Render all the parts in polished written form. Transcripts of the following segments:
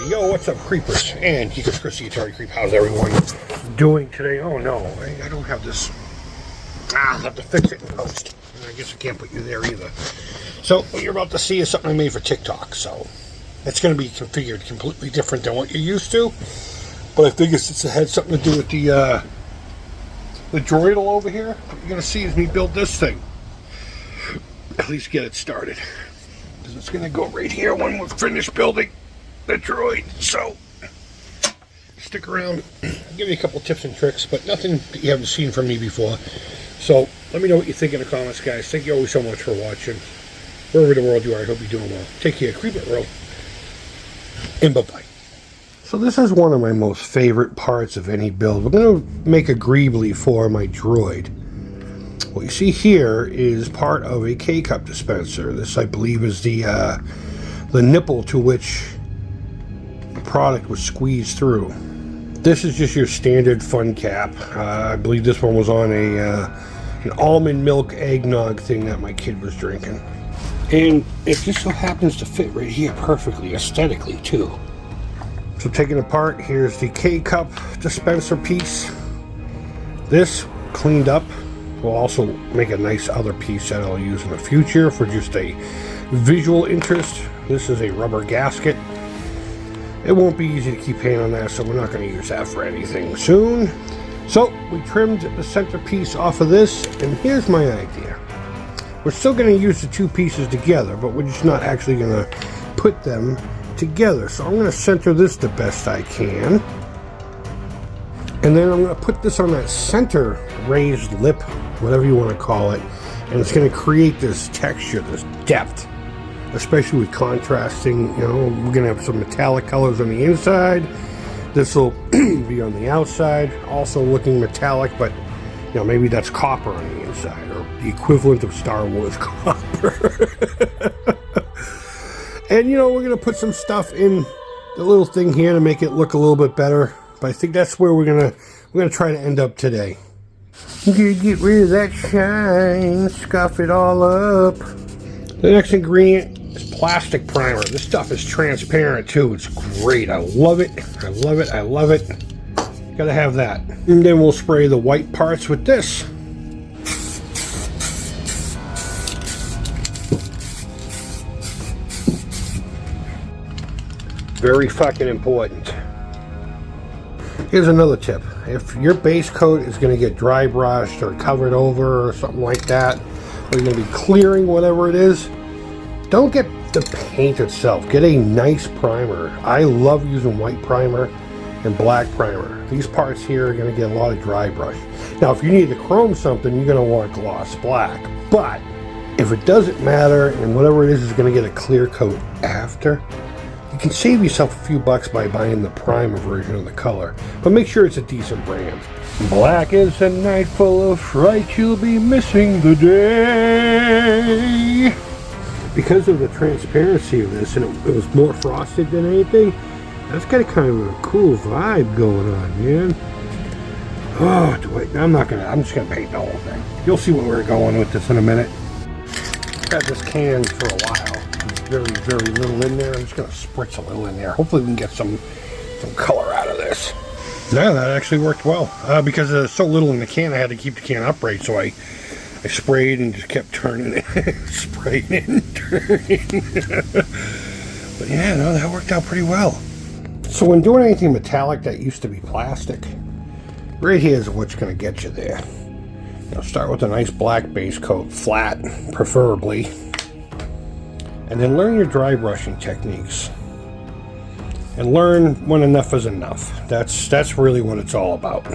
Yo, what's up, creepers? And you can Chris the Atari Creep. How's everyone doing today? Oh no, I don't have this. I'll have to fix it in post. I guess I can't put you there either. So what you're about to see is something I made for TikTok. So it's going to be configured completely different than what you're used to. But I figured since it had something to do with the Droid over here, what you're going to see is me build this thing. At least get it started. Because it's going to go right here when we're finished building the Droid. So stick around. I'll give you a couple tips and tricks, but nothing that you haven't seen from me before. So let me know what you think in the comments, guys. Thank you always so much for watching. Wherever in the world you are, I hope you're doing well. Take care. Creep it, world. And bye-bye. So this is one of my most favorite parts of any build. We're going to make a Greebly for my Droid. What you see here is part of a K-cup dispenser. This, I believe, is the nipple to which the product was squeezed through. This is just your standard fun cap. I believe this one was on an almond milk eggnog thing that my kid was drinking. And it just so happens to fit right here perfectly, aesthetically, too. So taking it apart, here's the K-cup dispenser piece. This, cleaned up, will also make a nice other piece that I'll use in the future for just a visual interest. This is a rubber gasket. It won't be easy to keep hand on that, so we're not going to use that for anything soon. So we trimmed the center piece off of this, and here's my idea. We're still going to use the two pieces together, but we're just not actually going to put them together. So I'm going to center this the best I can. And then I'm going to put this on that center raised lip, whatever you want to call it. And it's going to create this texture, this depth, especially with contrasting. You know, we're going to have some metallic colors on the inside. This will be on the outside, also looking metallic, but you know, maybe that's copper on the inside, or the equivalent of Star Wars copper. And you know, we're going to put some stuff in the little thing here to make it look a little bit better. But I think that's where we're gonna try to end up today. I'm gonna get rid of that shine, scuff it all up. The next ingredient is plastic primer. This stuff is transparent too. It's great. I love it. I love it. I love it. Gotta have that. And then we'll spray the white parts with this. Very fucking important. Here's another tip. If your base coat is going to get dry brushed or covered over or something like that, or you're going to be clearing whatever it is, don't get the paint itself. Get a nice primer. I love using white primer and black primer. These parts here are going to get a lot of dry brush. Now, if you need to chrome something, you're going to want gloss black. But if it doesn't matter and whatever it is going to get a clear coat after, you can save yourself a few bucks by buying the primer version of the color, but make sure it's a decent brand. Black is a night full of fright, you'll be missing the day. Because of the transparency of this, and it was more frosted than anything, that's got a kind of a cool vibe going on, man. Oh, I'm just gonna paint the whole thing. You'll see where we're going with this in a minute. I've had this can for a while. Very, very little in there. I'm just going to spritz a little in there. Hopefully we can get some color out of this. Yeah, that actually worked well. Because there's so little in the can, I had to keep the can upright, so I sprayed and just kept turning it. Spraying and turning. But yeah, no, that worked out pretty well. So when doing anything metallic that used to be plastic, right here is what's going to get you there. You know, start with a nice black base coat, flat, preferably. And then learn your dry brushing techniques. And learn when enough is enough. That's really what it's all about.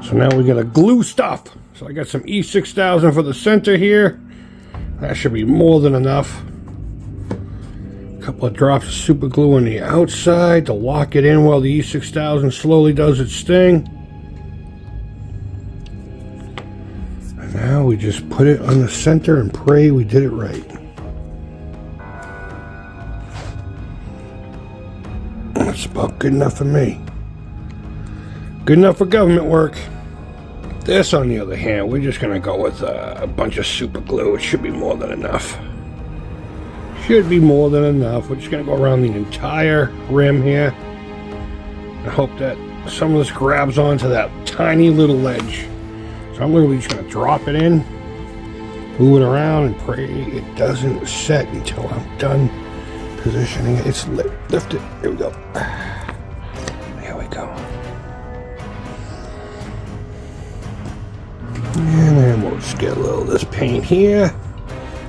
So now we gotta glue stuff. So I got some E6000 for the center here. That should be more than enough. A couple of drops of super glue on the outside to lock it in while the E6000 slowly does its thing. And now we just put it on the center and pray we did it right. That's about good enough for me. Good enough for government work. This, on the other hand, we're just going to go with a bunch of super glue. It should be more than enough. Should be more than enough. We're just going to go around the entire rim here. I hope that some of this grabs onto that tiny little ledge. So I'm literally just going to drop it in, move it around, and pray it doesn't set until I'm done positioning it. It's lift it. Here we go. There we go. And then we'll just get a little of this paint here.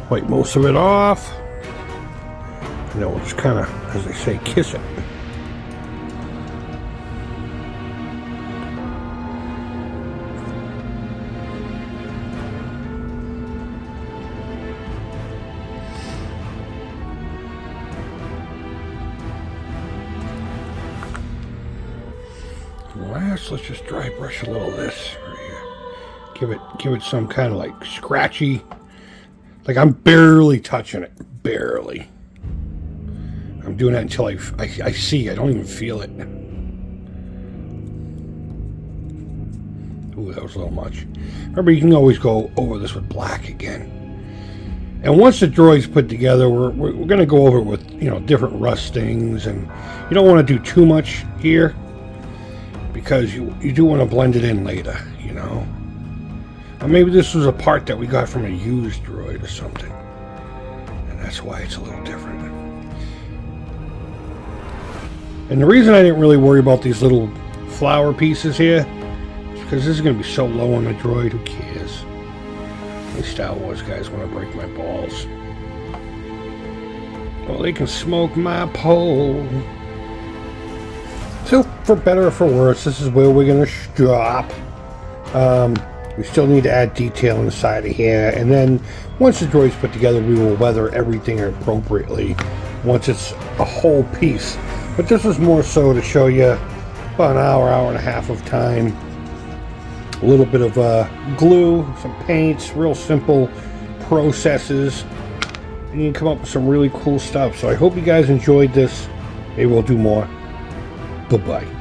Wipe most of it off. And then we'll just kind of, as they say, kiss it. Last, let's just dry brush a little of this right here. Give it some kind of like scratchy, like I'm barely touching it, barely. I'm doing that until I see. I don't even feel it. Ooh, that was a little much. Remember, you can always go over this with black again. And once the droid's put together, we're going to go over it with, you know, different rustings, and you don't want to do too much here because you do want to blend it in later, you know. Or maybe this was a part that we got from a used droid or something, and that's why it's a little different. And the reason I didn't really worry about these little flower pieces here is because this is going to be so low on the droid, who cares? These Star Wars guys want to break my balls. Well, they can smoke my pole. So, for better or for worse, this is where we're going to stop. We still need to add detail on the side of here, and then once the droid's put together, we will weather everything appropriately once it's a whole piece. But this was more so to show you about an hour and a half of time. A little bit of glue, some paints, real simple processes, and you can come up with some really cool stuff. So I hope you guys enjoyed this. Maybe we'll do more. Bye-bye.